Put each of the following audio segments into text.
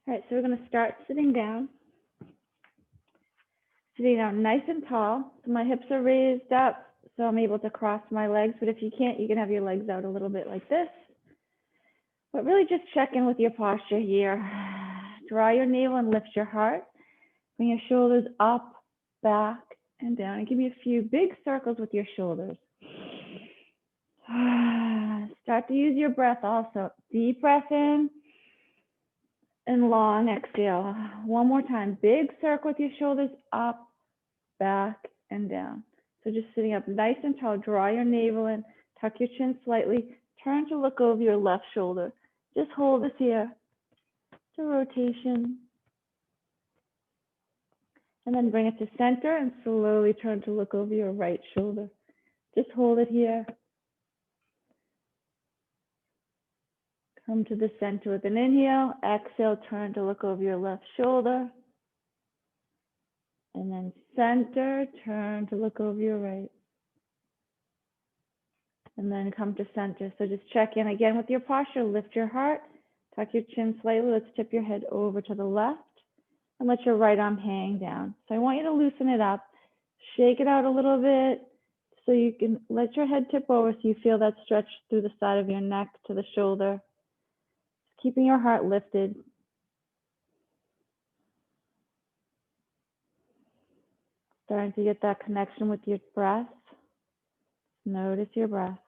All right, so we're going to start sitting down. Sitting down nice and tall. So my hips are raised up, so I'm able to cross my legs. But if you can't, you can have your legs out a little bit like this. But really just check in with your posture here. Draw your navel and lift your heart. Bring your shoulders up, back, and down. And give me a few big circles with your shoulders. Start to use your breath also. Deep breath in and long exhale. One more time. Big circle with your shoulders up, back, and down. So just sitting up nice and tall. Draw your navel in. Tuck your chin slightly. Turn to look over your left shoulder. Just hold this here. To rotation. And then bring it to center and slowly turn to look over your right shoulder. Just hold it here. Come to the center with an inhale. Exhale, turn to look over your left shoulder. And then center, turn to look over your right. And then come to center. So just check in again with your posture. Lift your heart. Tuck your chin slightly. Let's tip your head over to the left. And let your right arm hang down. So I want you to loosen it up. Shake it out a little bit so you can let your head tip over so you feel that stretch through the side of your neck to the shoulder. Keeping your heart lifted. Starting to get that connection with your breath. Notice your breath.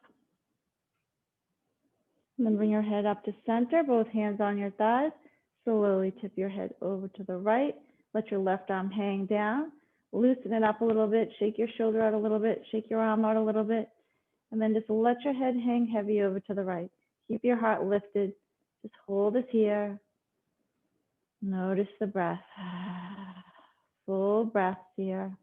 And then bring your head up to center, both hands on your thighs. Slowly tip your head over to the right. Let your left arm hang down. Loosen it up a little bit. Shake your shoulder out a little bit. Shake your arm out a little bit. And then just let your head hang heavy over to the right. Keep your heart lifted. Just hold it here. Notice the breath. Full breath here.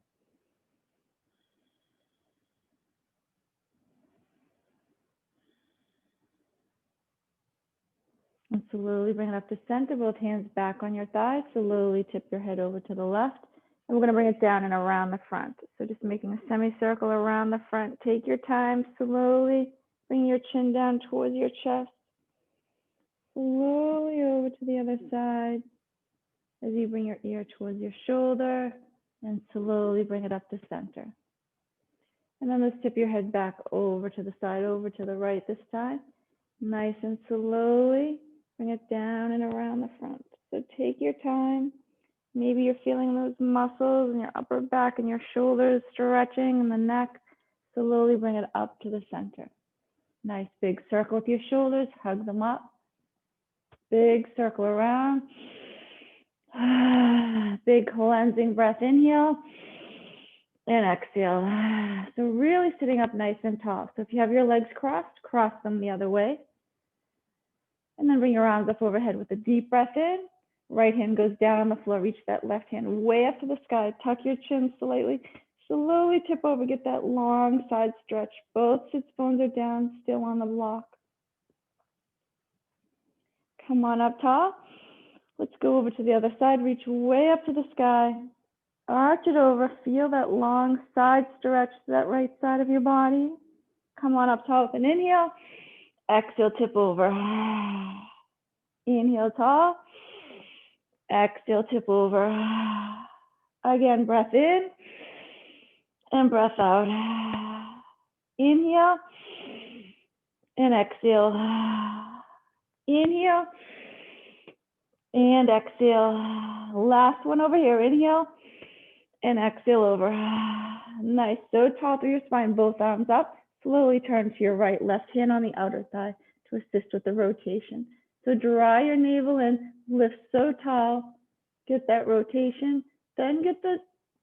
And slowly bring it up to center, both hands back on your thighs. Slowly tip your head over to the left. And we're going to bring it down and around the front. So just making a semicircle around the front. Take your time, slowly bring your chin down towards your chest. Slowly over to the other side as you bring your ear towards your shoulder and slowly bring it up to center. And then let's tip your head back over to the side, over to the right this time. Nice and slowly bring it down and around the front. So take your time. Maybe you're feeling those muscles in your upper back and your shoulders stretching and the neck. Slowly bring it up to the center. Nice big circle with your shoulders. Hug them up. Big circle around. Big cleansing breath. Inhale and exhale. So really sitting up nice and tall. So if you have your legs crossed, cross them the other way. And then bring your arms up overhead with a deep breath in. Right hand goes down on the floor. Reach that left hand way up to the sky. Tuck your chin slightly. Slowly tip over. Get that long side stretch. Both sits bones are down, still on the block. Come on up tall. Let's go over to the other side. Reach way up to the sky. Arch it over. Feel that long side stretch to that right side of your body. Come on up tall with an inhale. Exhale, tip over. Inhale, tall. Exhale, tip over. Again, breath in and breath out. Inhale and exhale. Inhale and exhale. Last one over here. Inhale and exhale over. Nice. So tall through your spine, both arms up. Slowly turn to your right, left hand on the outer thigh to assist with the rotation. So draw your navel in, lift so tall, get that rotation, then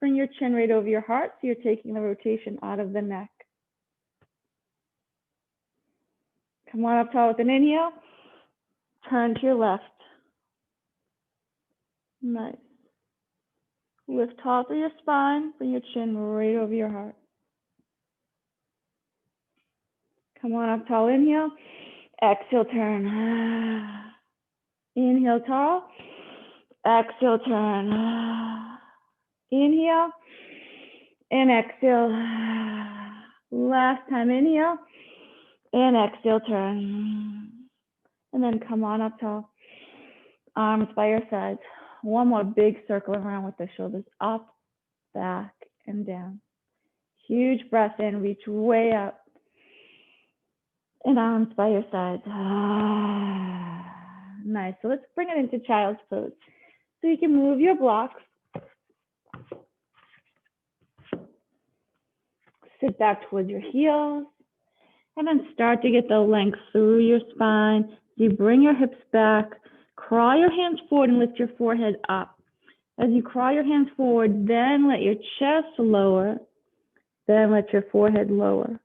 bring your chin right over your heart so you're taking the rotation out of the neck. Come on up tall with an inhale, turn to your left. Nice. Lift tall through your spine, bring your chin right over your heart. Come on up tall, inhale, exhale, turn. Inhale, tall, exhale, turn. Inhale and exhale. Last time, inhale and exhale, turn. And then come on up tall. Arms by your sides. One more big circle around with the shoulders up, back, and down. Huge breath in, reach way up. And arms by your sides. Nice. So let's bring it into child's pose. So you can move your blocks. Sit back towards your heels. And then start to get the length through your spine. You bring your hips back. Crawl your hands forward and lift your forehead up. As you crawl your hands forward, then let your chest lower. Then let your forehead lower.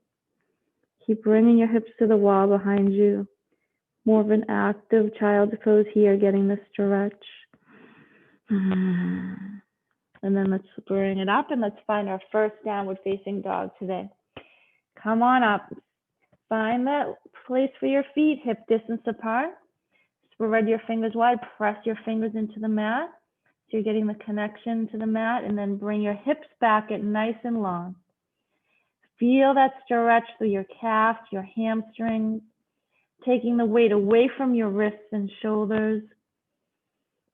Keep bringing your hips to the wall behind you. More of an active child's pose here, getting the stretch. And then let's bring it up and let's find our first downward facing dog today. Come on up. Find that place for your feet, hip distance apart. Spread your fingers wide, press your fingers into the mat. So you're getting the connection to the mat, and then bring your hips back at nice and long. Feel that stretch through your calves, your hamstrings, taking the weight away from your wrists and shoulders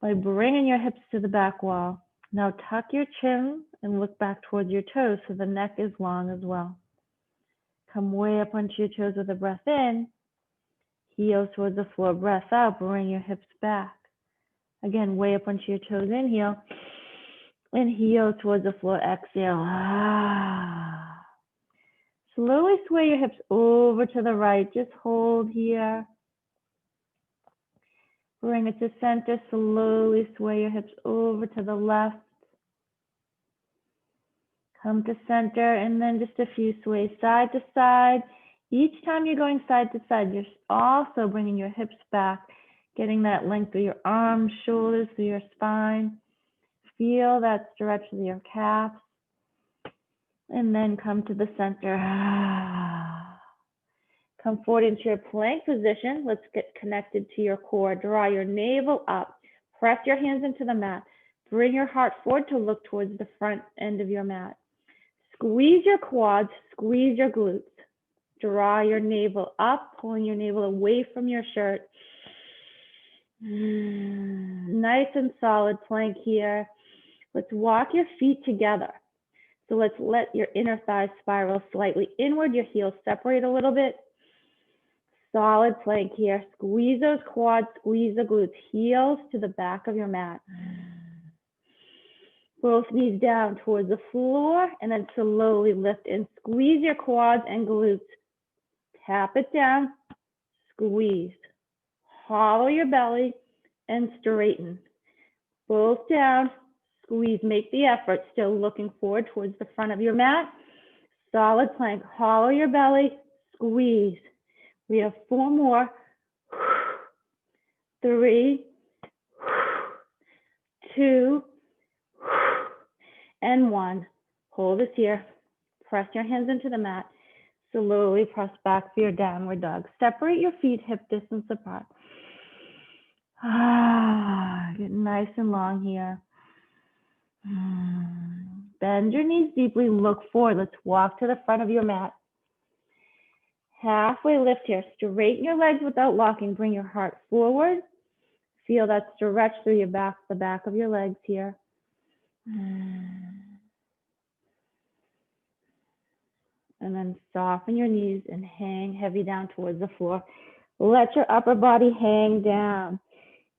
by bringing your hips to the back wall. Now tuck your chin and look back towards your toes so the neck is long as well. Come way up onto your toes with a breath in. Heels towards the floor, breath out, bring your hips back. Again, way up onto your toes, inhale. And heel towards the floor, exhale. Slowly sway your hips over to the right. Just hold here. Bring it to center. Slowly sway your hips over to the left. Come to center, and then just a few sways side to side. Each time you're going side to side, you're also bringing your hips back, getting that length through your arms, shoulders, through your spine. Feel that stretch through your calves. And then come to the center. Come forward into your plank position. Let's get connected to your core. Draw your navel up. Press your hands into the mat. Bring your heart forward to look towards the front end of your mat. Squeeze your quads, squeeze your glutes. Draw your navel up, pulling your navel away from your shirt. Nice and solid plank here. Let's walk your feet together. So let's let your inner thighs spiral slightly inward, your heels separate a little bit. Solid plank here. Squeeze those quads, squeeze the glutes, heels to the back of your mat. Both knees down towards the floor, and then slowly lift and squeeze your quads and glutes. Tap it down, squeeze. Hollow your belly and straighten. Both down, squeeze, make the effort, still looking forward towards the front of your mat. Solid plank, hollow your belly, squeeze. We have 4 more. 3, 2, and 1. Hold this here. Press your hands into the mat. Slowly press back for your downward dog. Separate your feet hip distance apart. Get nice and long here. Bend your knees deeply, look forward. Let's walk to the front of your mat. Halfway lift here. Straighten your legs without locking. Bring your heart forward. Feel that stretch through your back, the back of your legs here. And then soften your knees and hang heavy down towards the floor. Let your upper body hang down.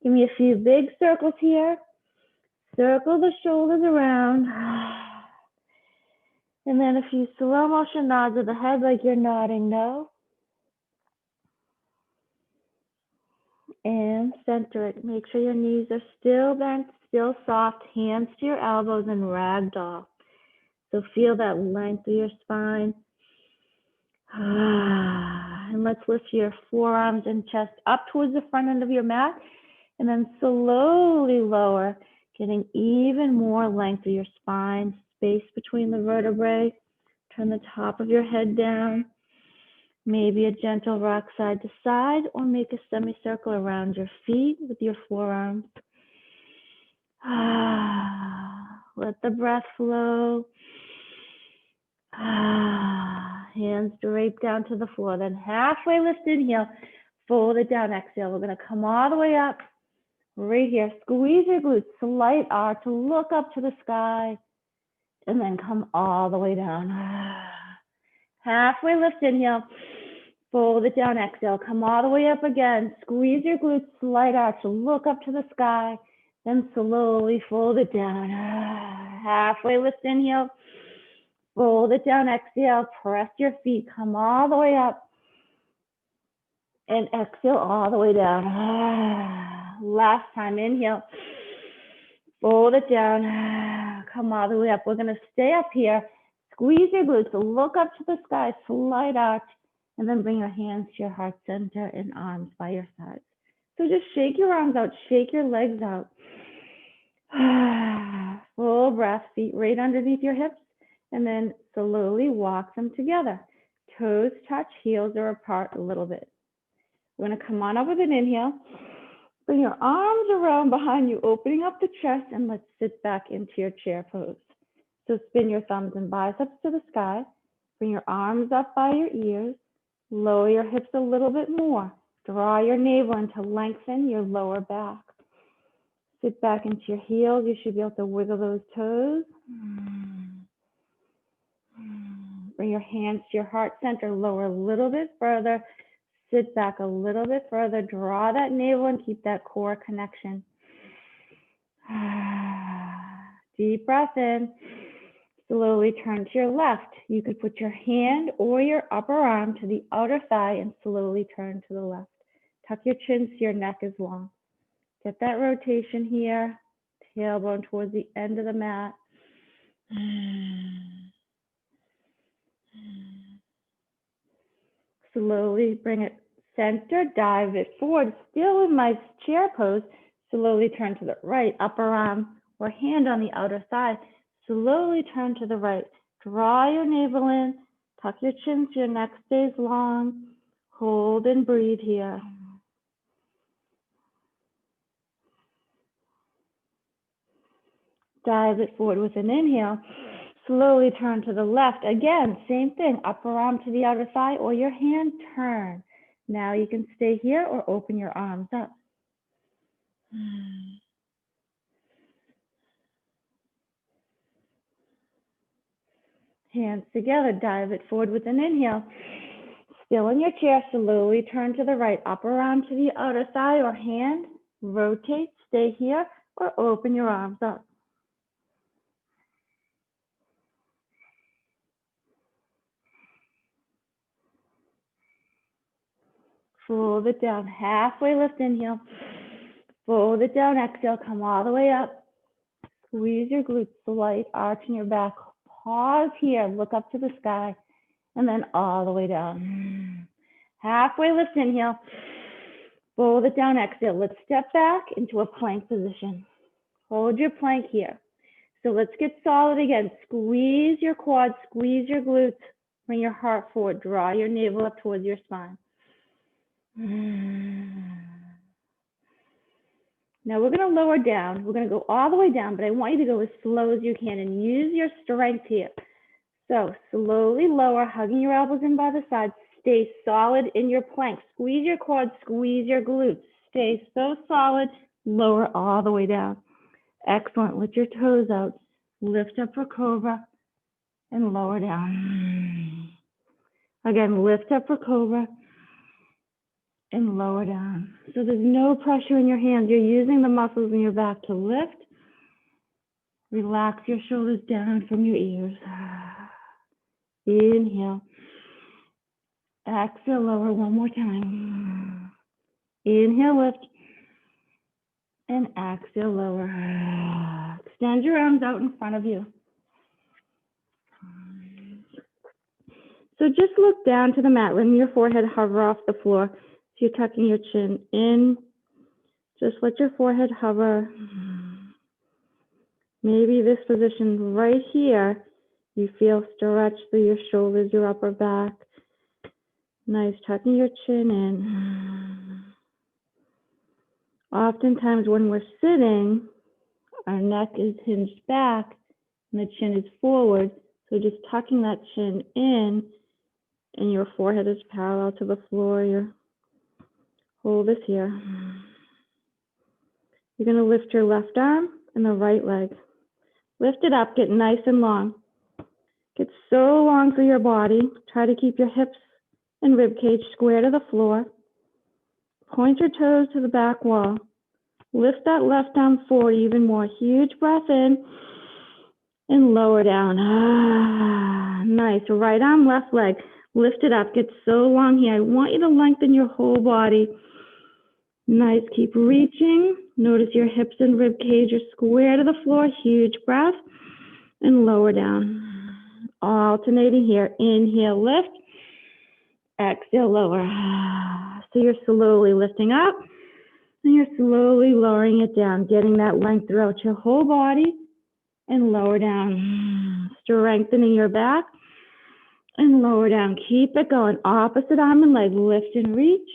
Give me a few big circles here. Circle the shoulders around. And then a few slow motion nods of the head like you're nodding no. And center it. Make sure your knees are still bent, still soft. Hands to your elbows and ragdoll. So feel that length of your spine. And let's lift your forearms and chest up towards the front end of your mat. And then slowly lower, getting even more length of your spine, space between the vertebrae. Turn the top of your head down. Maybe a gentle rock side to side, or make a semicircle around your feet with your forearms. Let the breath flow. Hands drape down to the floor. Then halfway lift, inhale, fold it down, exhale. We're going to come all the way up. right here. Squeeze your glutes, slight arch, look up to the sky, and then come all the way down. Halfway lift, inhale, fold it down, exhale, come all the way up again. Squeeze your glutes, slight arch, look up to the sky, then slowly fold it down. Halfway lift, inhale, fold it down, exhale, press your feet, come all the way up, and exhale all the way down. Last time, inhale, fold it down, come all the way up. We're gonna stay up here, squeeze your glutes, look up to the sky, slight arch, and then bring your hands to your heart center and arms by your sides. So just shake your arms out, shake your legs out. Full breath, feet right underneath your hips, and then slowly walk them together. Toes touch, heels are apart a little bit. We're gonna come on up with an inhale. Bring your arms around behind you, opening up the chest, and let's sit back into your chair pose. So spin your thumbs and biceps to the sky. Bring your arms up by your ears. Lower your hips a little bit more. Draw your navel in to lengthen your lower back. Sit back into your heels. You should be able to wiggle those toes. Bring your hands to your heart center. Lower a little bit further. Sit back a little bit further. Draw that navel and keep that core connection. Deep breath in. Slowly turn to your left. You could put your hand or your upper arm to the outer thigh and slowly turn to the left. Tuck your chin so your neck is long. Get that rotation here. Tailbone towards the end of the mat. Slowly bring it center, dive it forward. Still in my chair pose. Slowly turn to the right, upper arm or hand on the outer thigh. Slowly turn to the right. Draw your navel in. Tuck your chin so your neck stays long. Hold and breathe here. Dive it forward with an inhale. Slowly turn to the left. Again, same thing. Upper arm to the outer thigh or your hand turn. Now you can stay here or open your arms up. Hands together, dive it forward with an inhale. Still in your chair, slowly turn to the right. Upper arm to the outer thigh or hand. Rotate, stay here, or open your arms up. Fold it down, halfway lift, inhale. Fold it down, exhale, come all the way up. Squeeze your glutes, slight arch in your back. Pause here, look up to the sky, and then all the way down. Halfway lift, inhale. Fold it down, exhale. Let's step back into a plank position. Hold your plank here. So let's get solid again. Squeeze your quads, squeeze your glutes. Bring your heart forward. Draw your navel up towards your spine. Now we're going to lower down. We're going to go all the way down, but I want you to go as slow as you can and use your strength here. So slowly lower, hugging your elbows in by the sides. Stay solid in your plank. Squeeze your quads, squeeze your glutes. Stay so solid. Lower all the way down. Excellent. Let your toes out. Lift up for cobra and lower down. Again, lift up for cobra and lower down. So there's no pressure in your hands. You're using the muscles in your back to lift. Relax your shoulders down from your ears. Inhale. Exhale, lower one more time. Inhale, lift. And exhale, lower. Extend your arms out in front of you. So just look down to the mat. Let your forehead hover off the floor. So you're tucking your chin in. Just let your forehead hover. Maybe this position right here, you feel stretched through your shoulders, your upper back. Nice, tucking your chin in. Oftentimes when we're sitting, our neck is hinged back and the chin is forward. So just tucking that chin in and your forehead is parallel to the floor. Hold this here. You're going to lift your left arm and the right leg. Lift it up, get nice and long. Get so long through your body. Try to keep your hips and rib cage square to the floor. Point your toes to the back wall. Lift that left arm forward even more. Huge breath in and lower down. Nice. Right arm, left leg. Lift it up. Get so long here. I want you to lengthen your whole body. Nice. Keep reaching. Notice your hips and rib cage are square to the floor. Huge breath and lower down. Alternating here. Inhale, lift. Exhale, lower. So you're slowly lifting up and you're slowly lowering it down, getting that length throughout your whole body and lower down. Strengthening your back and lower down. Keep it going. Opposite arm and leg. Lift and reach.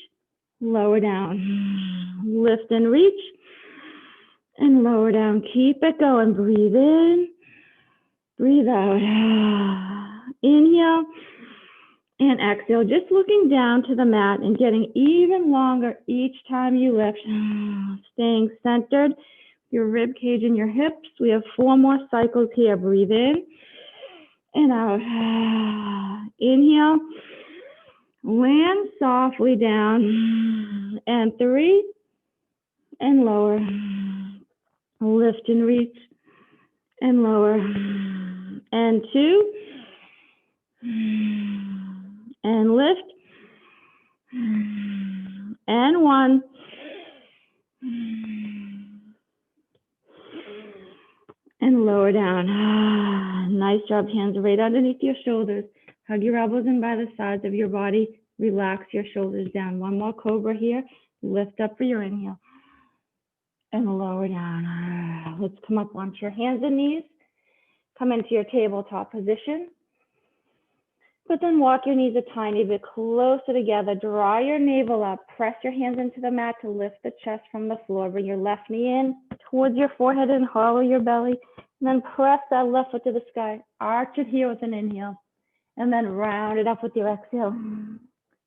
Lower down. Lift and reach and lower down. Keep it going. Breathe in. Breathe out. Inhale and exhale. Just looking down to the mat and getting even longer each time you lift. Staying centered. Your rib cage and your hips. We have 4 more cycles here. Breathe in and out. Inhale. Land softly down. And 3 and lower. Lift and reach and lower. And 2 and lift and 1 and lower down. Nice job. Hands right underneath your shoulders. Hug your elbows in by the sides of your body. Relax your shoulders down. 1 more cobra here. Lift up for your inhale and lower down. Let's come up onto your hands and knees. Come into your tabletop position. But then walk your knees a tiny bit closer together. Draw your navel up. Press your hands into the mat to lift the chest from the floor. Bring your left knee in towards your forehead and hollow your belly. And then press that left foot to the sky. Arch it here with an inhale. And then round it up with your exhale.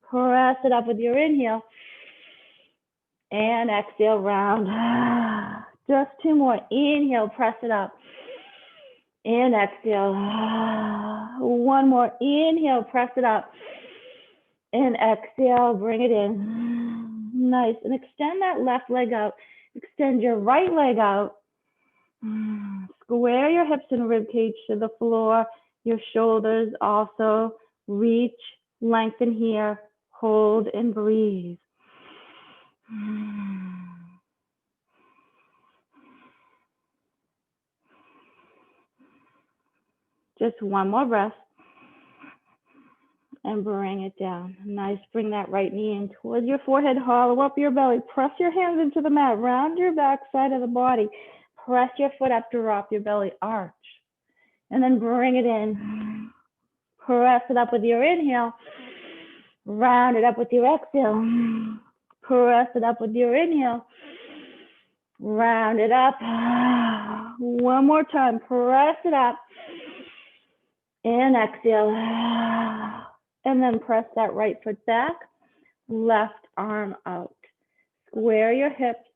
Press it up with your inhale. And exhale, round. Just 2 more. Inhale, press it up. And exhale. 1 more. Inhale, press it up. And exhale, bring it in. Nice. And extend that left leg out. Extend your right leg out. Square your hips and rib cage to the floor. Your shoulders also reach, lengthen here. Hold and breathe. Just 1 more breath. And bring it down. Nice. Bring that right knee in towards your forehead. Hollow up your belly. Press your hands into the mat. Round your back side of the body. Press your foot up, drop your belly, arch. And then bring it in. Press it up with your inhale. Round it up with your exhale. Press it up with your inhale. Round it up. 1 more time. Press it up. And exhale. And then press that right foot back. Left arm out. Square your hips.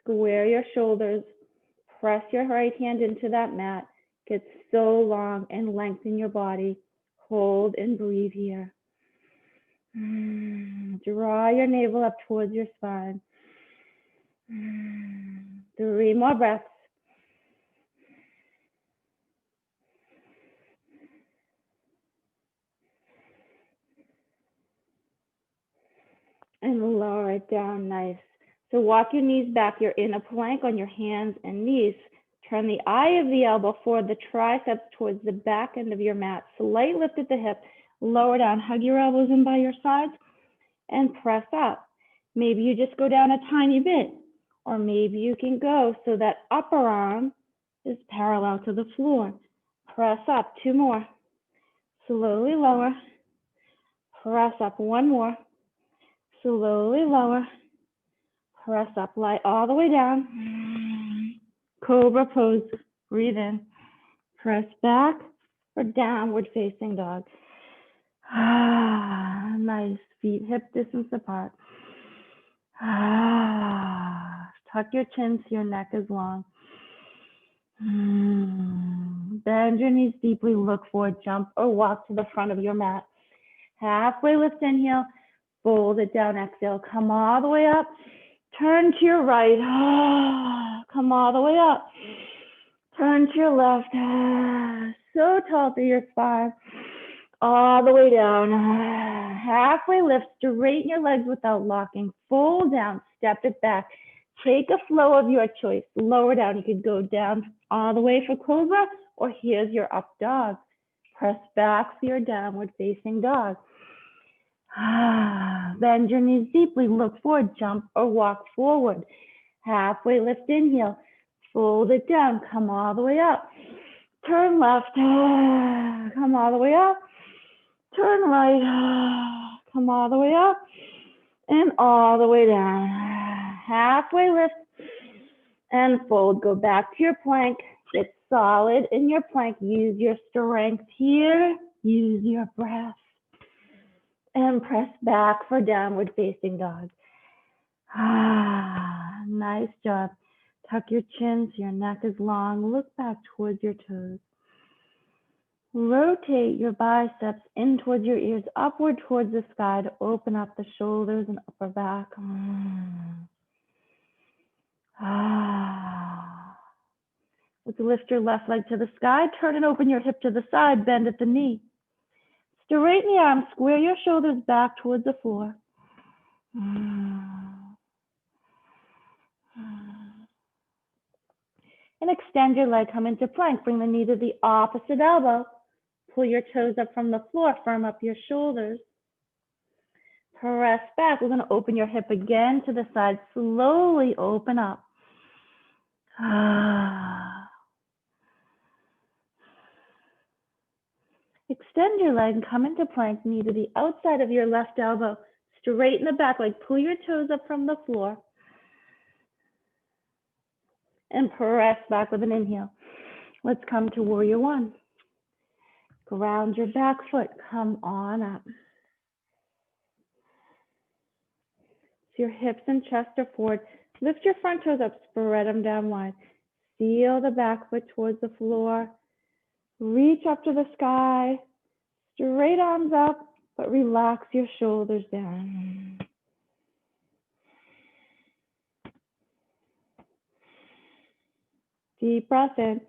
Square your shoulders. Press your right hand into that mat. Get so long and lengthen your body. Hold and breathe here. Draw your navel up towards your spine. 3 more breaths. And lower it down, nice. So walk your knees back. You're in a plank on your hands and knees. Turn the eye of the elbow forward, the triceps towards the back end of your mat. Slight lift at the hip, lower down. Hug your elbows in by your sides and press up. Maybe you just go down a tiny bit, or maybe you can go so that upper arm is parallel to the floor. Press up, 2 more. Slowly lower. Press up, 1 more. Slowly lower. Press up, lie all the way down. Cobra pose. Breathe in. Press back for downward facing dog. Nice. Feet hip distance apart. Tuck your chin so your neck is long. Bend your knees deeply, look forward, jump or walk to the front of your mat. Halfway lift, inhale, fold it down, exhale, come all the way up. Turn to your right, come all the way up. Turn to your left, so tall through your spine. All the way down, halfway lift, straighten your legs without locking, fold down, step it back. Take a flow of your choice, lower down. You could go down all the way for cobra, or here's your up dog. Press back for your downward facing dog. Bend your knees deeply, look forward, jump or walk forward. Halfway lift, inhale, fold it down, come all the way up. Turn left, come all the way up. Turn right, come all the way up. And all the way down. Halfway lift and fold. Go back to your plank. Get solid in your plank. Use your strength here. Use your breath. And press back for downward facing dog. Nice job. Tuck your chin so your neck is long. Look back towards your toes. Rotate your biceps in towards your ears, upward towards the sky to open up the shoulders and upper back. Let's lift your left leg to the sky. Turn and open your hip to the side. Bend at the knee. Straighten the arms. Square your shoulders back towards the floor. And extend your leg. Come into plank. Bring the knee to the opposite elbow. Pull your toes up from the floor. Firm up your shoulders. Press back. We're going to open your hip again to the side. Slowly open up. Extend your leg and come into plank. Knee to the outside of your left elbow. Straighten the back leg. Pull your toes up from the floor. And press back with an inhale. Let's come to warrior one. Ground your back foot. Come on up. So your hips and chest are forward. Lift your front toes up. Spread them down wide. Seal the back foot towards the floor. Reach up to the sky. Straight arms up, but relax your shoulders down. Deep breath in.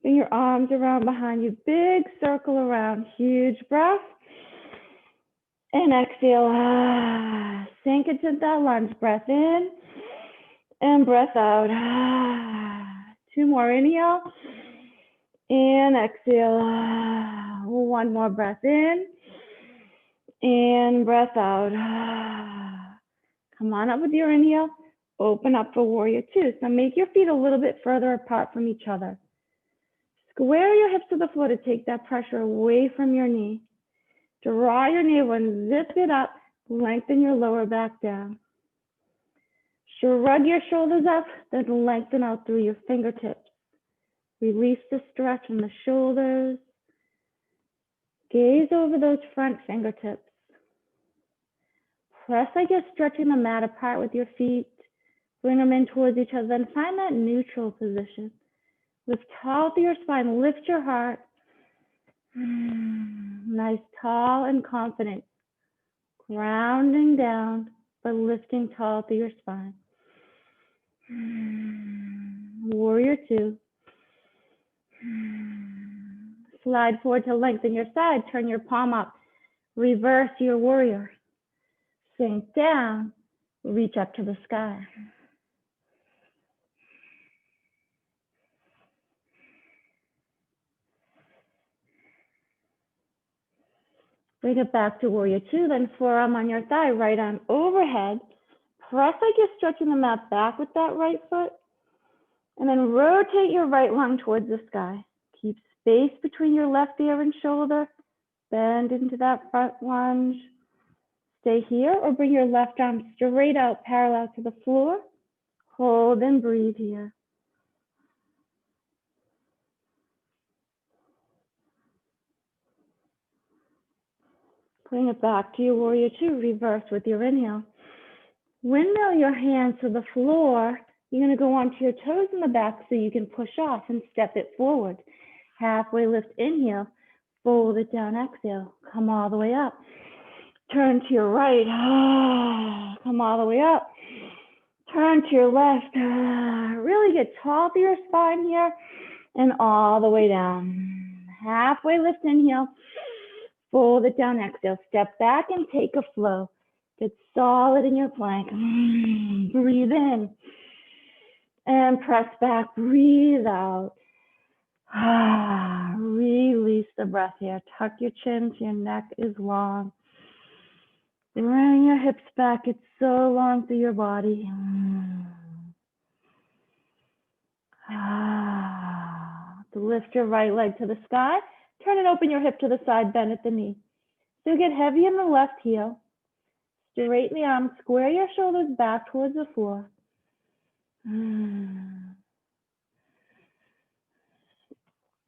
Bring your arms around behind you. Big circle around. Huge breath. And exhale. Sink into that lunge. Breath in and breath out. 2 more. Inhale and exhale. 1 more breath in and breath out. Come on up with your inhale. Open up for warrior two. So make your feet a little bit further apart from each other. Square your hips to the floor to take that pressure away from your knee. Draw your navel and zip it up. Lengthen your lower back down. Shrug your shoulders up, then lengthen out through your fingertips. Release the stretch in the shoulders. Gaze over those front fingertips. Press like you're stretching the mat apart with your feet. Bring them in towards each other, then find that neutral position. Lift tall through your spine, lift your heart. Nice, tall and confident. Grounding down, but lifting tall through your spine. Warrior two. Slide forward to lengthen your side, turn your palm up. Reverse your warrior. Sink down, reach up to the sky. Bring it back to warrior two, then forearm on your thigh, right arm overhead. Press like you're stretching the mat back with that right foot. And then rotate your right lung towards the sky. Keep space between your left ear and shoulder. Bend into that front lunge. Stay here or bring your left arm straight out, parallel to the floor. Hold and breathe here. Bring it back to your warrior two. Reverse with your inhale. Windmill your hands to the floor. You're going to go onto your toes in the back so you can push off and step it forward. Halfway lift, inhale, fold it down, exhale, come all the way up. Turn to your right, come all the way up. Turn to your left, really get tall through your spine here and all the way down. Halfway lift, inhale, fold it down, exhale, step back and take a flow. Get solid in your plank. Breathe in and press back, breathe out. Release the breath here. Tuck your chin so your neck is long. Bring your hips back. It's so long through your body. To lift your right leg to the sky. Turn and open your hip to the side, bend at the knee. So get heavy in the left heel. Straighten the arms, square your shoulders back towards the floor.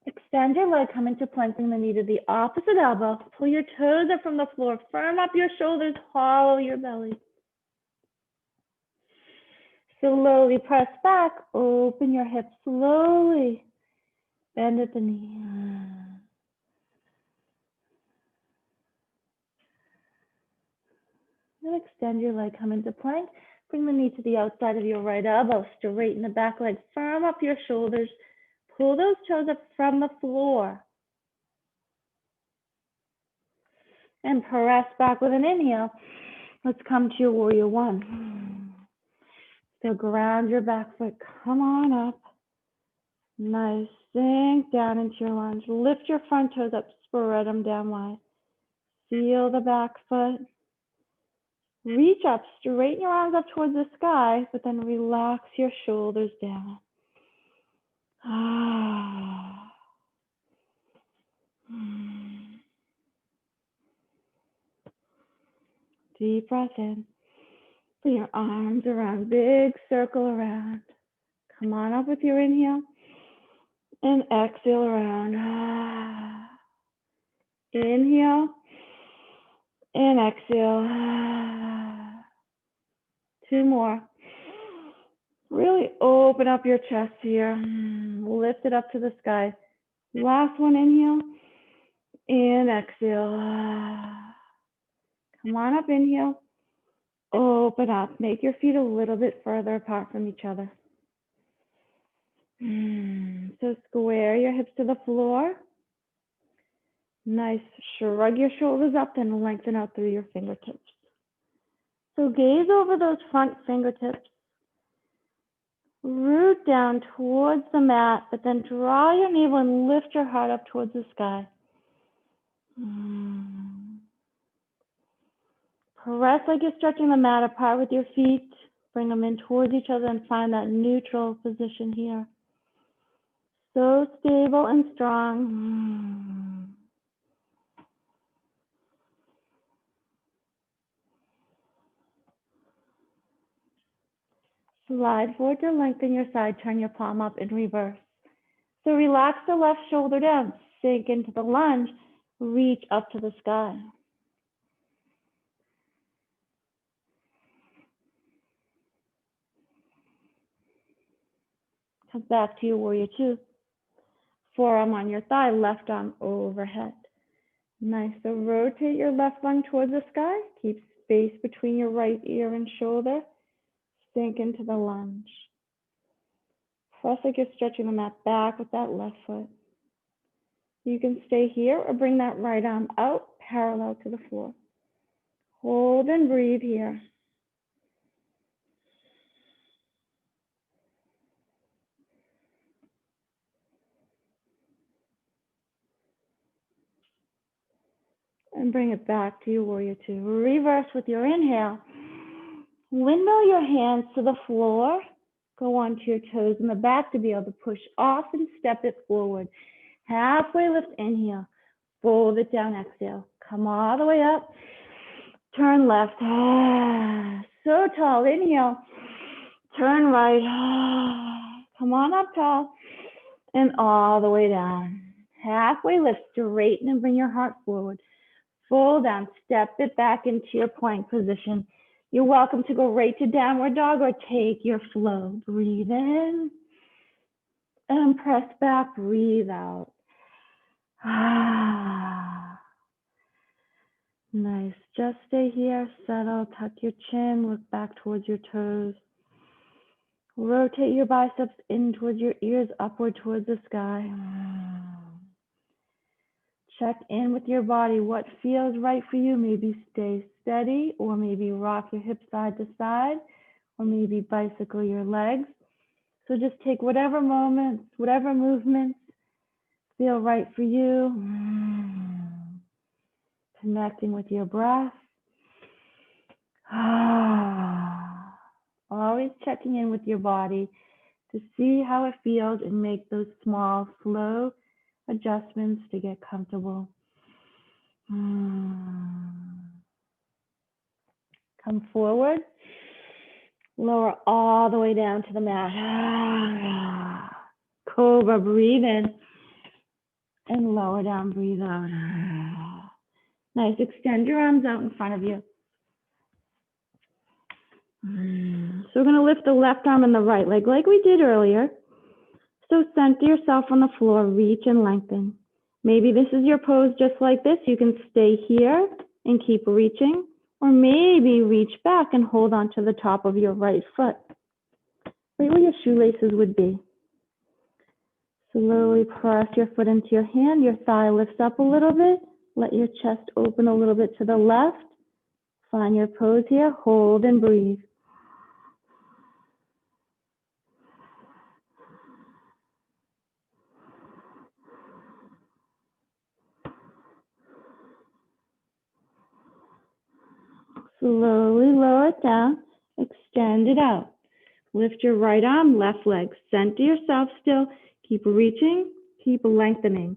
Extend your leg, come into plank, bring the knee to the opposite elbow. Pull your toes up from the floor, firm up your shoulders, hollow your belly. Slowly press back, open your hips slowly. Bend at the knee. Then extend your leg, come into plank. Bring the knee to the outside of your right elbow. Straighten the back leg, firm up your shoulders. Pull those toes up from the floor. And press back with an inhale. Let's come to your warrior one. So ground your back foot, come on up. Nice, sink down into your lunge. Lift your front toes up, spread them down wide. Feel the back foot. Reach up, straighten your arms up towards the sky, but then relax your shoulders down. Deep breath in. Bring your arms around, big circle around. Come on up with your inhale. And exhale around. Inhale. And exhale. 2 more. Really open up your chest here. Lift it up to the sky. Last one, inhale. And exhale. Come on up, inhale. Open up. Make your feet a little bit further apart from each other. So square your hips to the floor. Nice. Shrug your shoulders up and lengthen out through your fingertips. So gaze over those front fingertips. Root down towards the mat, but then draw your navel and lift your heart up towards the sky. Press like you're stretching the mat apart with your feet. Bring them in towards each other and find that neutral position here. So stable and strong. Slide forward to lengthen your side, turn your palm up in reverse. So relax the left shoulder down, sink into the lunge, reach up to the sky. Come back to your warrior two. Forearm on your thigh, left arm overhead. Nice, so rotate your left lung towards the sky. Keep space between your right ear and shoulder. Sink into the lunge. Press like you're stretching the mat back with that left foot. You can stay here or bring that right arm out, parallel to the floor. Hold and breathe here. And bring it back to your warrior two. Reverse with your inhale. Windmill your hands to the floor. Go onto your toes in the back to be able to push off and step it forward. Halfway lift, inhale. Fold it down, exhale. Come all the way up. Turn left. So tall, inhale. Turn right. Come on up tall. And all the way down. Halfway lift, straighten and bring your heart forward. Fold down, step it back into your plank position. You're welcome to go right to downward dog or take your flow. Breathe in and press back, breathe out. Nice. Just stay here, settle, tuck your chin, look back towards your toes. Rotate your biceps in towards your ears, upward towards the sky. Check in with your body. What feels right for you? Maybe stay steady, or maybe rock your hips side to side, or maybe bicycle your legs. So just take whatever moments, whatever movements feel right for you. Connecting with your breath. Always checking in with your body to see how it feels and make those small, slow adjustments to get comfortable. Come forward. Lower all the way down to the mat. Cobra, breathe in. And lower down, breathe out. Nice. Extend your arms out in front of you. So we're going to lift the left arm and the right leg like we did earlier. So center yourself on the floor, reach and lengthen. Maybe this is your pose just like this. You can stay here and keep reaching, or maybe reach back and hold on to the top of your right foot, right where your shoelaces would be. Slowly press your foot into your hand. Your thigh lifts up a little bit. Let your chest open a little bit to the left. Find your pose here. Hold and breathe. Slowly lower it down. Extend it out. Lift your right arm, left leg. Center yourself still. Keep reaching. Keep lengthening.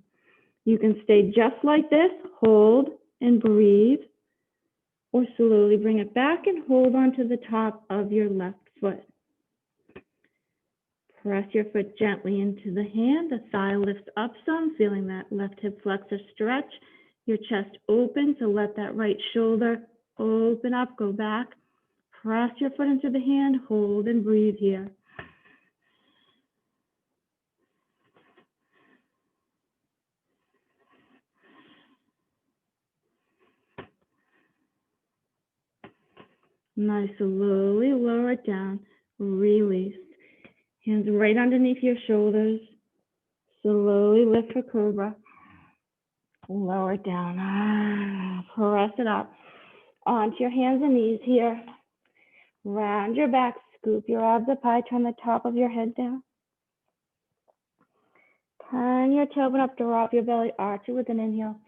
You can stay just like this. Hold and breathe. Or slowly bring it back and hold on to the top of your left foot. Press your foot gently into the hand. The thigh lifts up some, feeling that left hip flexor stretch. Your chest opens, so let that right shoulder open up, go back. Press your foot into the hand, hold and breathe here. Nice, slowly lower it down, release. Hands right underneath your shoulders. Slowly lift for cobra. Lower it down. Press it up. Onto your hands and knees here. Round your back, scoop your abs up high, turn the top of your head down. Turn your tailbone up, drop your belly, arch it with an inhale.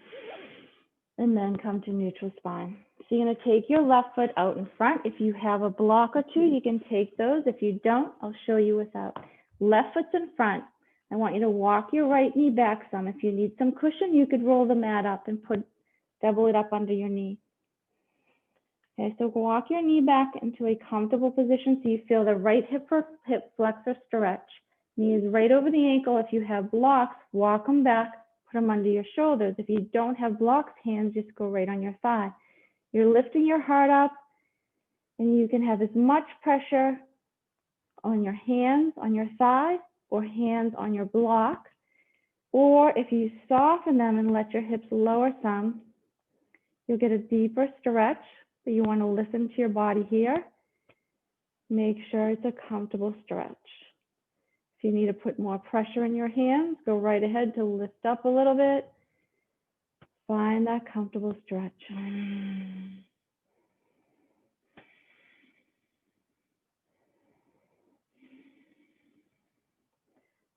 And then come to neutral spine. So you're going to take your left foot out in front. If you have a block or two, you can take those. If you don't, I'll show you without. Left foot's in front. I want you to walk your right knee back some. If you need some cushion, you could roll the mat up and double it up under your knee. Okay, so walk your knee back into a comfortable position so you feel the right hip flexor stretch. Knee is right over the ankle. If you have blocks, walk them back, put them under your shoulders. If you don't have blocks, hands just go right on your thigh. You're lifting your heart up, and you can have as much pressure on your hands, on your thigh, or hands on your block. Or if you soften them and let your hips lower some, you'll get a deeper stretch. But you want to listen to your body here. Make sure it's a comfortable stretch. If you need to put more pressure in your hands, go right ahead to lift up a little bit. Find that comfortable stretch.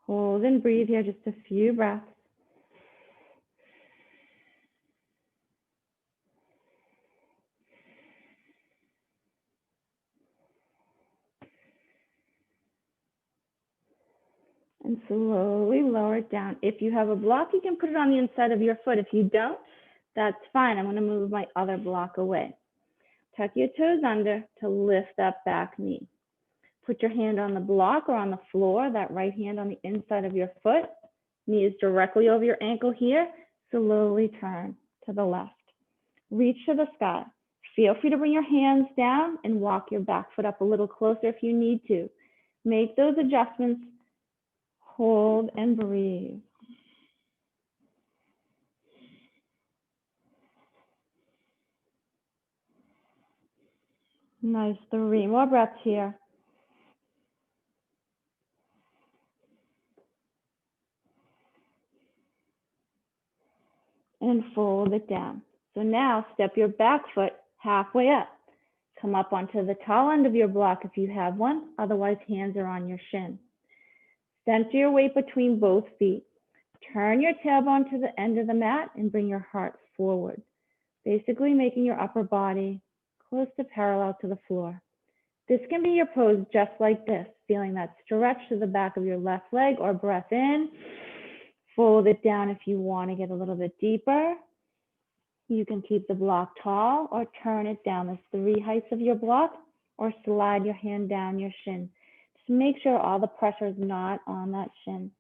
Hold and breathe here just a few breaths. And slowly lower it down. If you have a block, you can put it on the inside of your foot. If you don't, that's fine. I'm going to move my other block away. Tuck your toes under to lift that back knee. Put your hand on the block or on the floor, that right hand on the inside of your foot. Knee is directly over your ankle here. Slowly turn to the left. Reach to the sky. Feel free to bring your hands down and walk your back foot up a little closer if you need to. Make those adjustments. Hold and breathe. Nice, 3 more breaths here. And fold it down. So now step your back foot halfway up. Come up onto the tall end of your block if you have one, otherwise hands are on your shin. Center your weight between both feet. Turn your tailbone to the end of the mat and bring your heart forward, basically making your upper body close to parallel to the floor. This can be your pose just like this, feeling that stretch to the back of your left leg, or breath in. Fold it down if you want to get a little bit deeper. You can keep the block tall or turn it down. There's 3 heights of your block, or slide your hand down your shin. Just make sure all the pressure is not on that shin.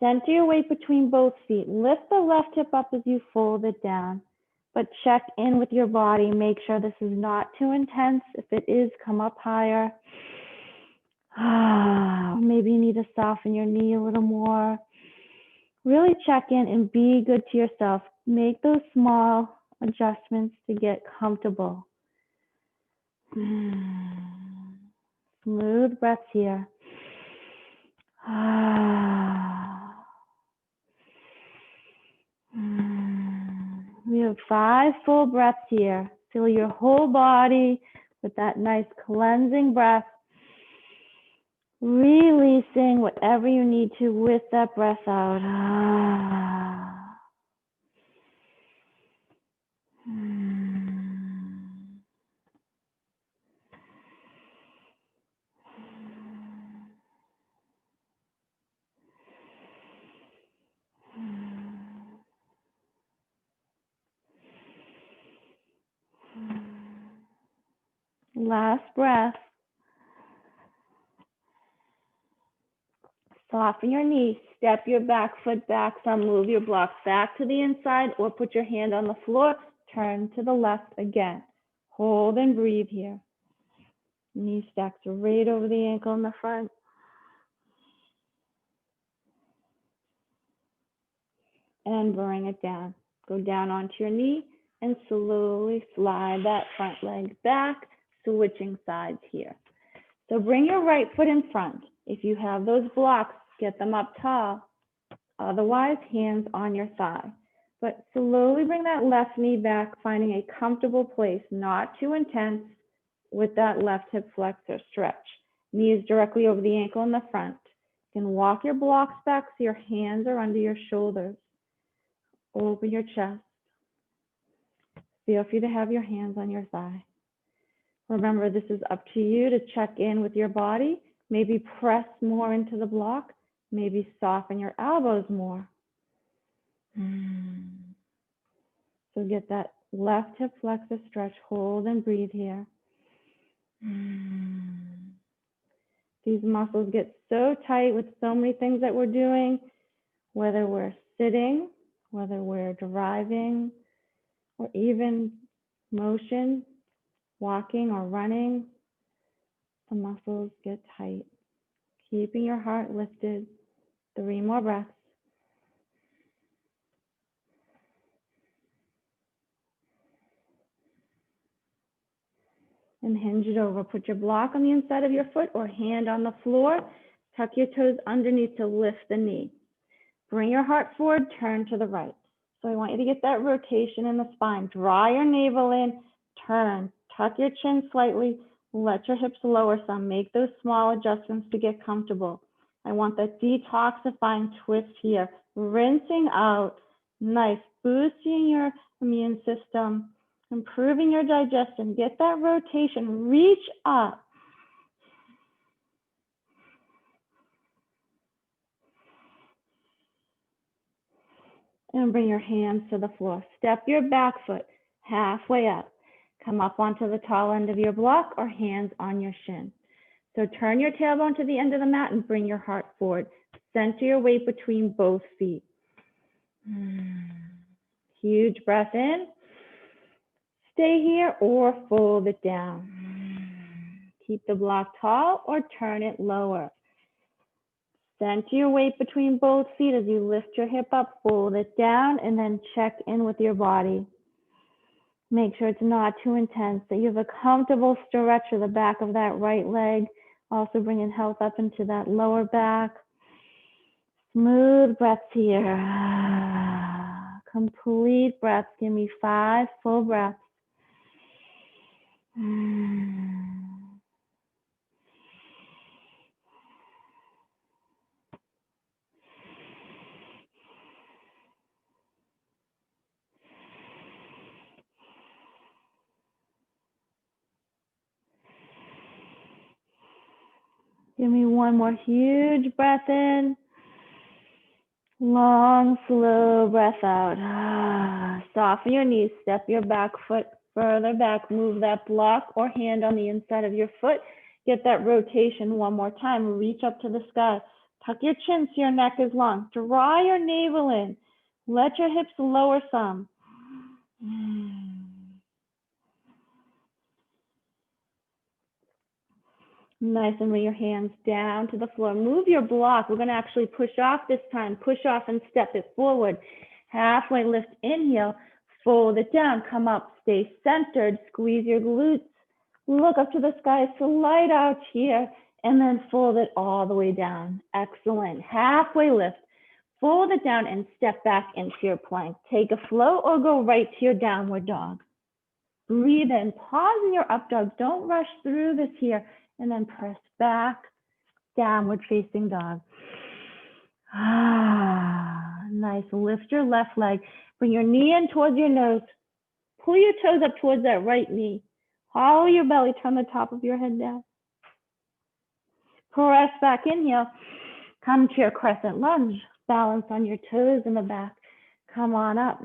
Center your weight between both feet. Lift the left hip up as you fold it down, but check in with your body. Make sure this is not too intense. If it is, come up higher. Maybe you need to soften your knee a little more. Really check in and be good to yourself. Make those small adjustments to get comfortable. Smooth breaths here. We have 5 full breaths here. Fill your whole body with that nice cleansing breath. Releasing whatever you need to with that breath out. Last breath. Soften your knees. Step your back foot back. Some move your blocks back to the inside, or put your hand on the floor. Turn to the left again. Hold and breathe here. Knee stacks right over the ankle in the front. And bring it down. Go down onto your knee and slowly slide that front leg back, switching sides here. So bring your right foot in front. If you have those blocks, get them up tall. Otherwise, hands on your thigh. But slowly bring that left knee back, finding a comfortable place, not too intense, with that left hip flexor stretch. Knees directly over the ankle in the front. You can walk your blocks back so your hands are under your shoulders. Open your chest. Feel free to have your hands on your thigh. Remember, this is up to you to check in with your body. Maybe press more into the block. Maybe soften your elbows more. So get that left hip flexor stretch. Hold and breathe here. These muscles get so tight with so many things that we're doing, whether we're sitting, whether we're driving, or even motion, walking or running. The muscles get tight. Keeping your heart lifted. 3 more breaths. And hinge it over. Put your block on the inside of your foot or hand on the floor. Tuck your toes underneath to lift the knee. Bring your heart forward, turn to the right. So I want you to get that rotation in the spine. Draw your navel in, turn, tuck your chin slightly, let your hips lower some. Make those small adjustments to get comfortable. I want that detoxifying twist here. Rinsing out, nice, boosting your immune system, improving your digestion. Get that rotation, reach up. And bring your hands to the floor. Step your back foot halfway up. Come up onto the tall end of your block or hands on your shin. So turn your tailbone to the end of the mat and bring your heart forward. Center your weight between both feet. Huge breath in. stay here or fold it down. Keep the block tall or turn it lower. Center your weight between both feet as you lift your hip up, fold it down, and then check in with your body. Make sure it's not too intense, that you have a comfortable stretch of the back of that right leg. Also bringing health up into that lower back. Smooth breaths here. Complete breaths. Give me 5 full breaths. Give me one more huge breath in. Long, slow breath out. Soften your knees. Step your back foot further back. Move that block or hand on the inside of your foot. Get that rotation one more time. Reach up to the sky. Tuck your chin so your neck is long. Draw your navel in. Let your hips lower some. Nice, and bring your hands down to the floor. Move your block. We're going to actually push off this time. Push off and step it forward. Halfway lift, inhale, fold it down, come up, stay centered, squeeze your glutes, look up to the sky, slide out here, and then fold it all the way down. Excellent. Halfway lift, fold it down and step back into your plank. Take a float or go right to your downward dog. Breathe in, pause in your up dog. Don't rush through this here. And then press back, downward facing dog. Nice. Lift your left leg. Bring your knee in towards your nose. Pull your toes up towards that right knee. Hollow your belly. Turn the top of your head down. Press back, inhale. Come to your crescent lunge. Balance on your toes in the back. Come on up.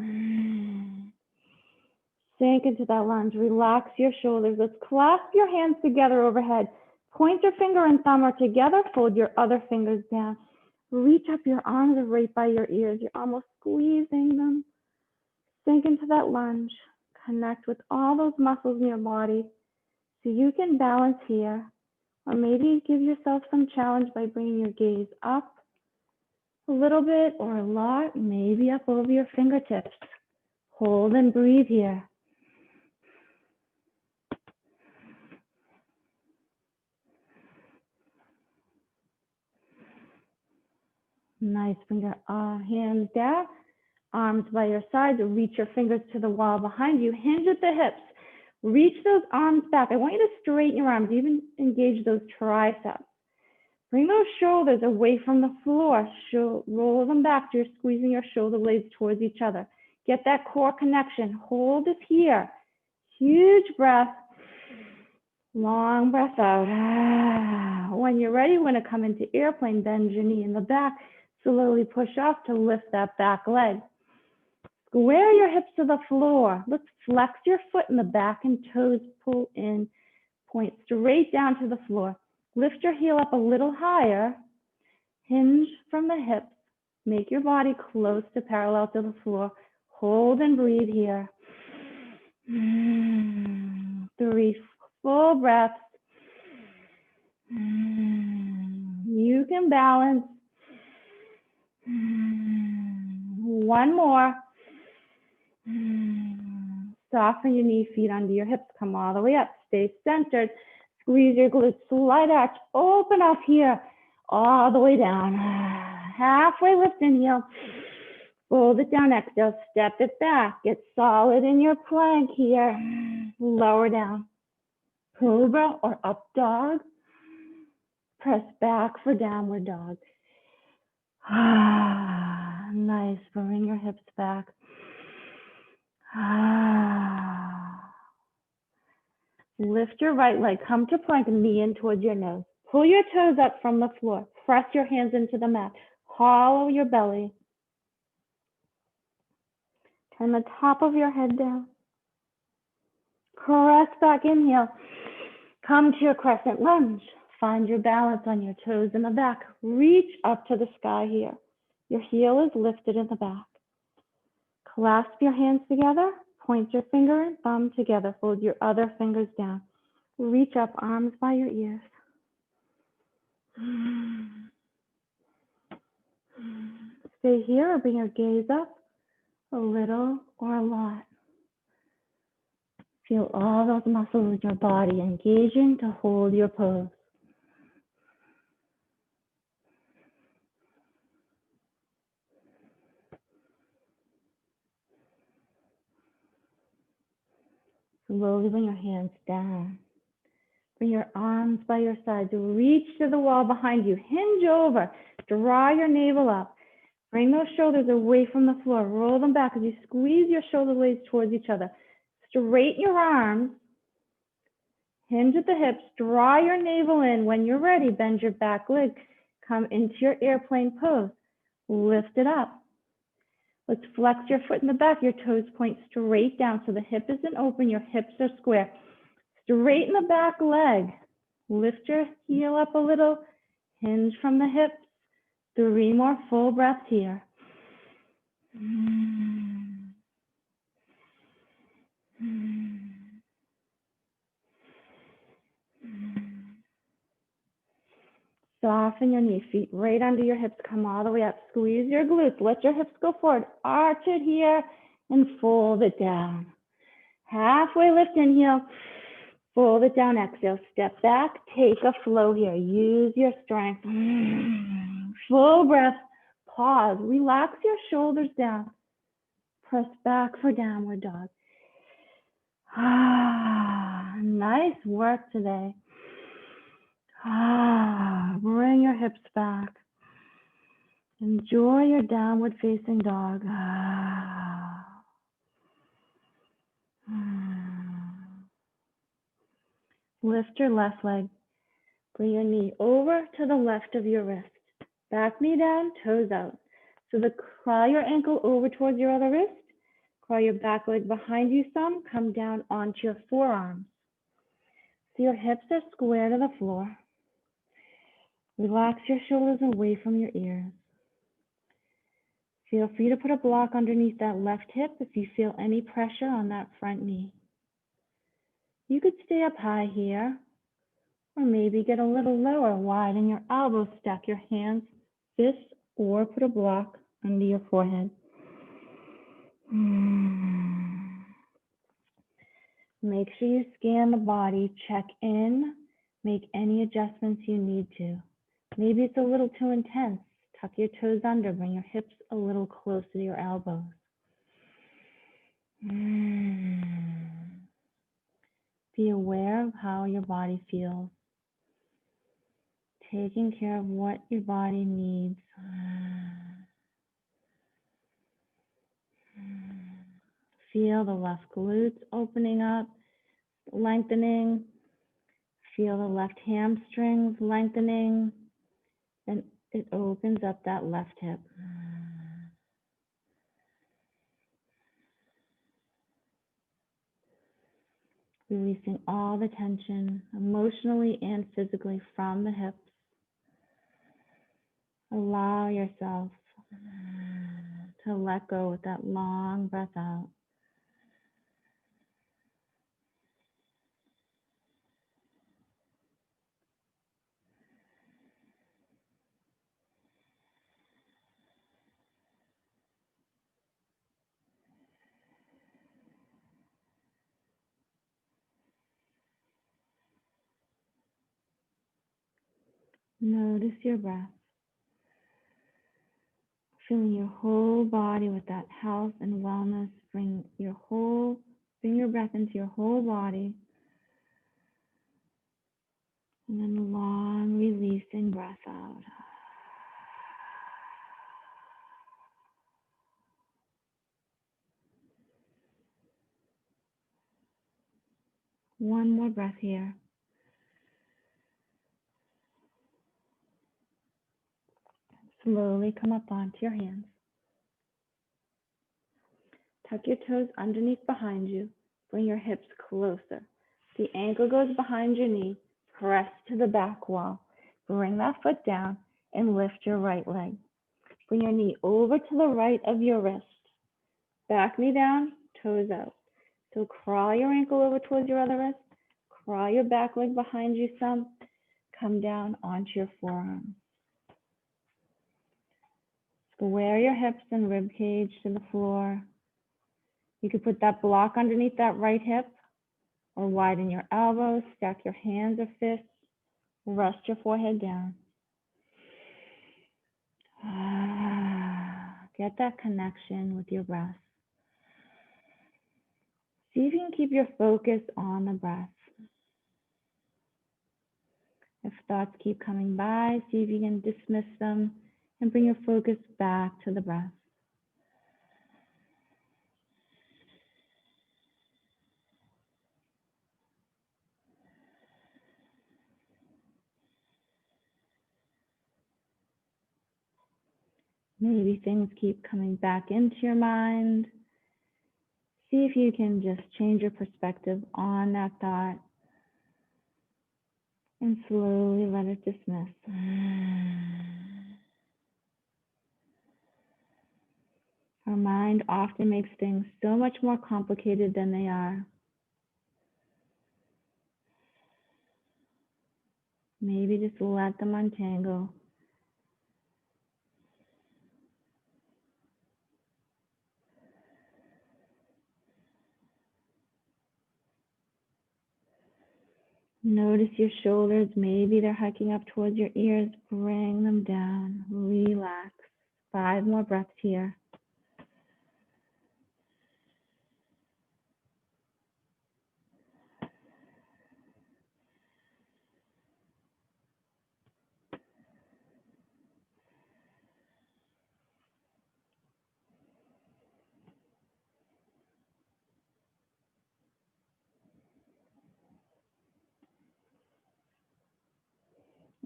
Sink into that lunge. Relax your shoulders. Let's clasp your hands together overhead. Point your finger and thumb are together. Fold your other fingers down. Reach up, your arms are right by your ears. You're almost squeezing them. Sink into that lunge. Connect with all those muscles in your body so you can balance here. Or maybe give yourself some challenge by bringing your gaze up a little bit or a lot, maybe up over your fingertips. Hold and breathe here. Nice. Bring your hands down, arms by your sides. Reach your fingers to the wall behind you. Hinge at the hips. Reach those arms back. I want you to straighten your arms, even engage those triceps. Bring those shoulders away from the floor. Roll them back so you're squeezing your shoulder blades towards each other. Get that core connection. Hold it here. Huge breath. Long breath out. When you're ready, we're going to come into airplane. Bend your knee in the back. Slowly push off to lift that back leg. Square your hips to the floor. Let's flex your foot in the back and toes pull in. Point straight down to the floor. Lift your heel up a little higher. Hinge from the hips. Make your body close to parallel to the floor. Hold and breathe here. 3 full breaths. You can balance. 1 more. Soften your knee, feet under your hips. Come all the way up. Stay centered. Squeeze your glutes. Slide arch. Open up here. All the way down. Halfway lift, inhale. Fold it down, exhale. Step it back. Get solid in your plank here. Lower down. Cobra or up dog. Press back for downward dog. Nice. Bring your hips back. Lift your right leg. Come to plank, knee in towards your nose. Pull your toes up from the floor. Press your hands into the mat. Hollow your belly. Turn the top of your head down. Press back, inhale. Come to your crescent lunge. Find your balance on your toes in the back. Reach up to the sky here. Your heel is lifted in the back. Clasp your hands together. Point your finger and thumb together. Fold your other fingers down. Reach up, arms by your ears. Stay here or bring your gaze up a little or a lot. Feel all those muscles in your body engaging to hold your pose. Slowly bring your hands down. Bring your arms by your sides. Reach to the wall behind you. Hinge over. Draw your navel up. Bring those shoulders away from the floor. Roll them back as you squeeze your shoulder blades towards each other. Straighten your arms. Hinge at the hips. Draw your navel in. When you're ready, bend your back leg. Come into your airplane pose. Lift it up. Let's flex your foot in the back. Your toes point straight down so the hip isn't open. Your hips are square. Straighten the back leg. Lift your heel up a little. Hinge from the hips. 3 more full breaths here. Soften your knees, feet right under your hips. Come all the way up. Squeeze your glutes. Let your hips go forward. Arch it here and fold it down. Halfway lift, inhale. Fold it down, exhale. Step back. Take a flow here. Use your strength. Full breath. Pause. Relax your shoulders down. Press back for downward dog. Nice work today. Bring your hips back. Enjoy your downward facing dog. Lift your left leg. Bring your knee over to the left of your wrist. Back knee down, toes out. So crawl your ankle over towards your other wrist. Crawl your back leg behind you some. Come down onto your forearms. So your hips are square to the floor. Relax your shoulders away from your ears. Feel free to put a block underneath that left hip if you feel any pressure on that front knee. You could stay up high here, or maybe get a little lower, widen your elbows, stack your hands, fists, or put a block under your forehead. Make sure you scan the body, check in, make any adjustments you need to. Maybe it's a little too intense. Tuck your toes under, bring your hips a little closer to your elbows. Be aware of how your body feels. Taking care of what your body needs. Feel the left glutes opening up, lengthening. Feel the left hamstrings lengthening. Then it opens up that left hip. Releasing all the tension emotionally and physically from the hips. Allow yourself to let go with that long breath out. Notice your breath. Filling your whole body with that health and wellness. Bring your breath into your whole body. And then long releasing breath out. One more breath here. Slowly come up onto your hands. Tuck your toes underneath behind you. Bring your hips closer. The ankle goes behind your knee. Press to the back wall. Bring that foot down and lift your right leg. Bring your knee over to the right of your wrist. Back knee down, toes out. So crawl your ankle over towards your other wrist, crawl your back leg behind you some, come down onto your forearms. Square your hips and rib cage to the floor. You could put that block underneath that right hip or widen your elbows, stack your hands or fists, rest your forehead down. Get that connection with your breath. See if you can keep your focus on the breath. If thoughts keep coming by, see if you can dismiss them and bring your focus back to the breath. Maybe things keep coming back into your mind. See if you can just change your perspective on that thought and slowly let it dismiss. Our mind often makes things so much more complicated than they are. Maybe just let them untangle. Notice your shoulders. Maybe they're hiking up towards your ears. Bring them down. Relax. 5 more breaths here.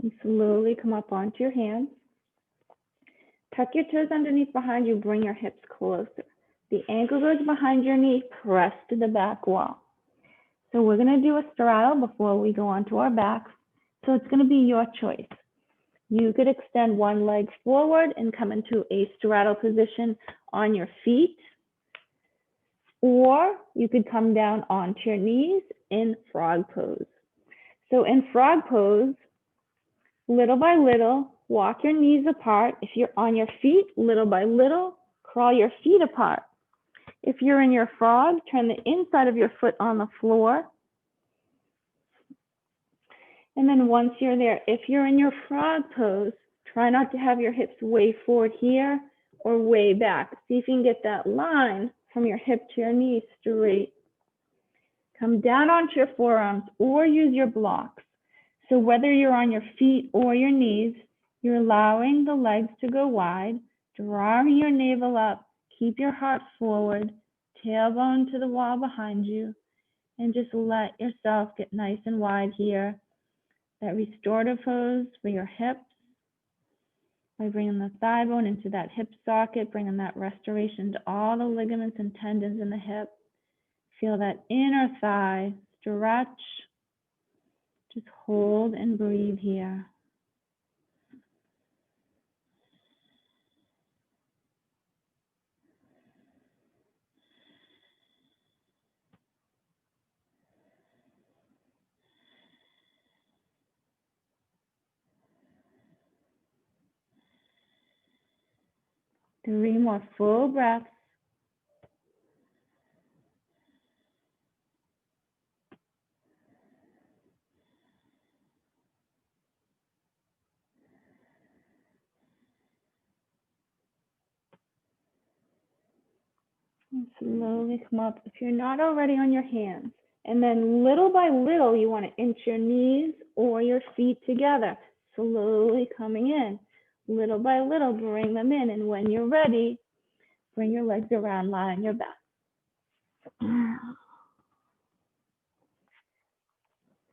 And slowly come up onto your hands. Tuck your toes underneath behind you. Bring your hips closer. The ankle goes behind your knee. Press to the back wall. So we're going to do a straddle before we go onto our back. So it's going to be your choice. You could extend one leg forward and come into a straddle position on your feet. Or you could come down onto your knees in frog pose. So in frog pose, little by little, walk your knees apart. If you're on your feet, little by little, crawl your feet apart. If you're in your frog, turn the inside of your foot on the floor. And then once you're there, if you're in your frog pose, try not to have your hips way forward here or way back. See if you can get that line from your hip to your knee straight. Come down onto your forearms or use your blocks. So whether you're on your feet or your knees, you're allowing the legs to go wide, drawing your navel up, keep your heart forward, tailbone to the wall behind you, and just let yourself get nice and wide here. That restorative pose for your hips by bringing the thigh bone into that hip socket, bringing that restoration to all the ligaments and tendons in the hip. Feel that inner thigh stretch. Just hold and breathe here. Three more full breaths. And slowly come up if you're not already on your hands. And then little by little, you want to inch your knees or your feet together. Slowly coming in. Little by little, bring them in. And when you're ready, bring your legs around, lie on your back.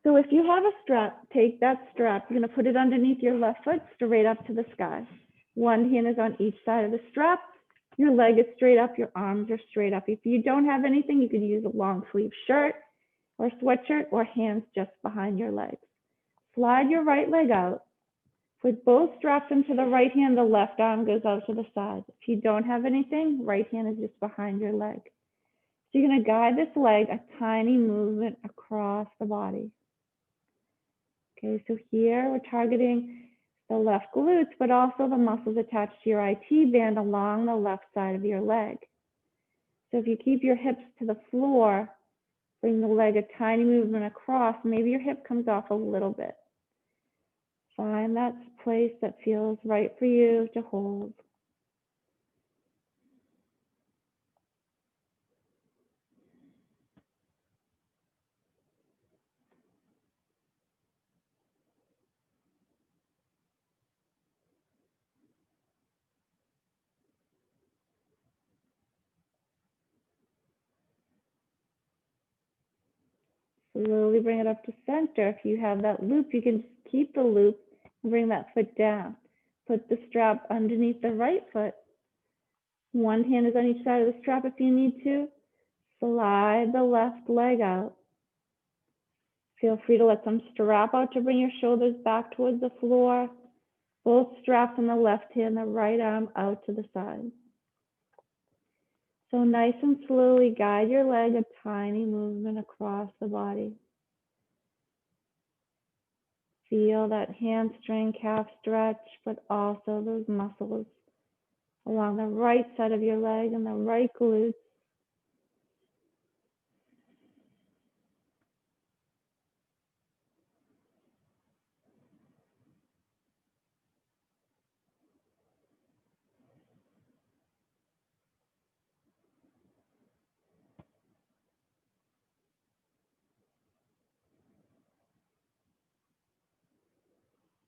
So if you have a strap, take that strap. You're going to put it underneath your left foot, straight up to the sky. One hand is on each side of the strap. Your leg is straight up, your arms are straight up. If you don't have anything, you could use a long sleeve shirt or sweatshirt or hands just behind your legs. Slide your right leg out. Put both straps into the right hand, the left arm goes out to the side. If you don't have anything, right hand is just behind your leg. So you're going to guide this leg, a tiny movement across the body. Okay, so here we're targeting the left glutes, but also the muscles attached to your IT band along the left side of your leg. So if you keep your hips to the floor, bring the leg a tiny movement across, maybe your hip comes off a little bit. Find that place that feels right for you to hold. Slowly bring it up to center. If you have that loop, you can just keep the loop and bring that foot down. Put the strap underneath the right foot. One hand is on each side of the strap if you need to. Slide the left leg out. Feel free to let some strap out to bring your shoulders back towards the floor. Both straps on the left hand, the right arm out to the side. So nice and slowly guide your leg a tiny movement across the body. Feel that hamstring calf stretch, but also those muscles along the right side of your leg and the right glutes.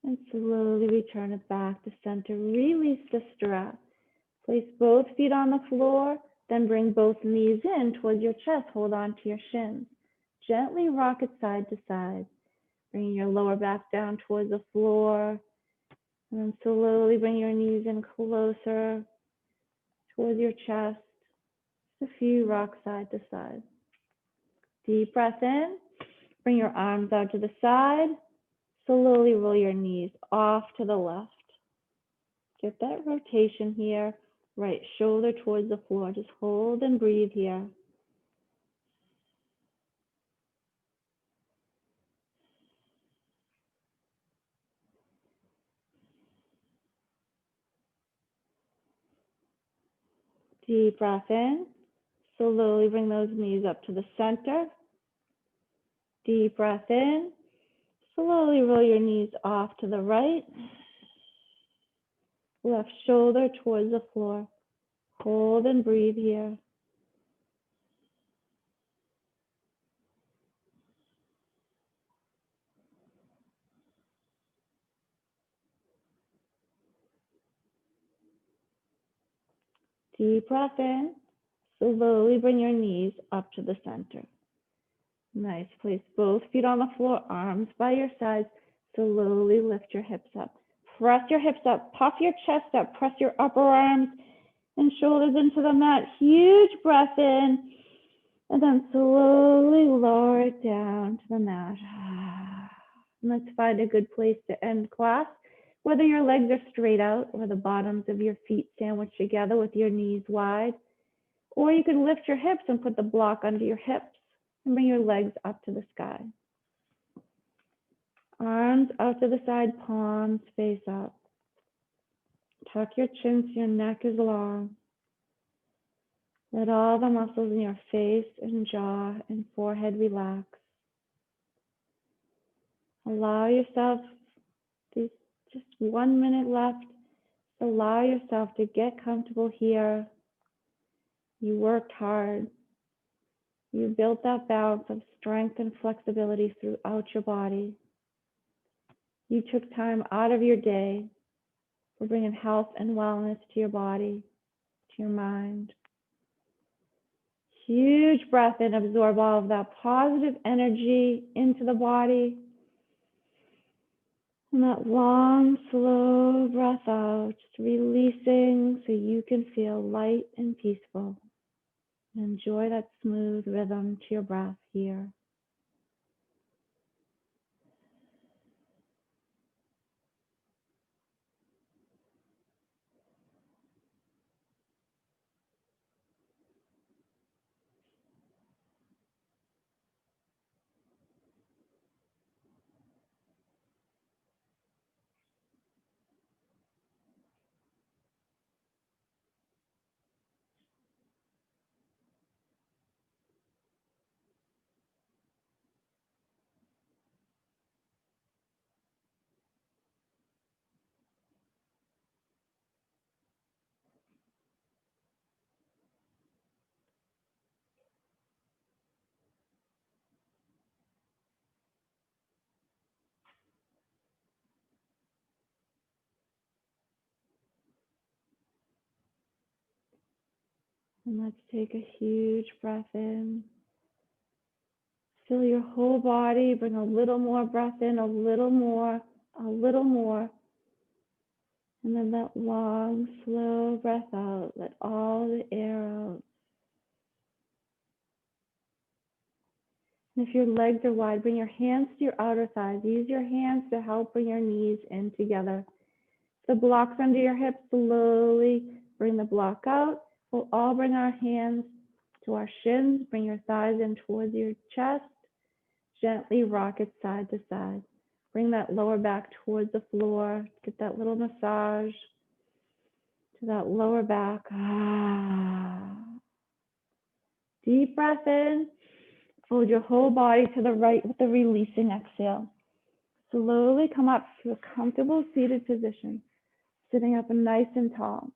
And slowly return it back to center. Release the strap. Place both feet on the floor, then bring both knees in towards your chest. Hold on to your shins. Gently rock it side to side. Bring your lower back down towards the floor. And then slowly bring your knees in closer towards your chest. Just a few rock side to side. Deep breath in. Bring your arms out to the side. Slowly roll your knees off to the left. Get that rotation here. Right shoulder towards the floor. Just hold and breathe here. Deep breath in. Slowly bring those knees up to the center. Deep breath in. Slowly roll your knees off to the right. Left shoulder towards the floor. Hold and breathe here. Deep breath in. Slowly bring your knees up to the center. Nice. Place both feet on the floor, arms by your sides. Slowly lift your hips up. Press your hips up, puff your chest up, press your upper arms and shoulders into the mat. Huge breath in, and then slowly lower it down to the mat. And let's find a good place to end class. Whether your legs are straight out or the bottoms of your feet sandwiched together with your knees wide, or you can lift your hips and put the block under your hips and bring your legs up to the sky. Arms out to the side, palms face up. Tuck your chin so your neck is long. Let all the muscles in your face and jaw and forehead relax. Allow yourself, there's just 1 minute left. Allow yourself to get comfortable here. You worked hard. You built that balance of strength and flexibility throughout your body. You took time out of your day for bringing health and wellness to your body, to your mind. Huge breath in, absorb all of that positive energy into the body. And that long, slow breath out, just releasing so you can feel light and peaceful. Enjoy that smooth rhythm to your breath here. And let's take a huge breath in. Fill your whole body. Bring a little more breath in, a little more, a little more. And then that long, slow breath out. Let all the air out. And if your legs are wide, bring your hands to your outer thighs. Use your hands to help bring your knees in together. The block's under your hips, slowly bring the block out. We'll all bring our hands to our shins. Bring your thighs in towards your chest. Gently rock it side to side. Bring that lower back towards the floor. Get that little massage to that lower back. Deep breath in. Fold your whole body to the right with the releasing exhale. Slowly come up to a comfortable seated position, sitting up nice and tall.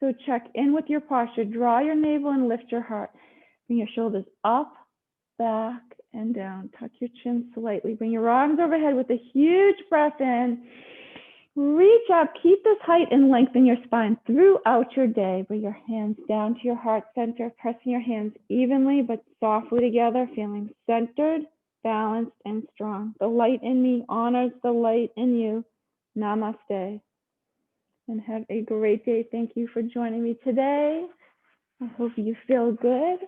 So check in with your posture. Draw your navel and lift your heart. Bring your shoulders up, back, and down. Tuck your chin slightly. Bring your arms overhead with a huge breath in. Reach up. Keep this height and length in your spine throughout your day. Bring your hands down to your heart center, pressing your hands evenly but softly together, feeling centered, balanced, and strong. The light in me honors the light in you. Namaste. And have a great day. Thank you for joining me today. I hope you feel good.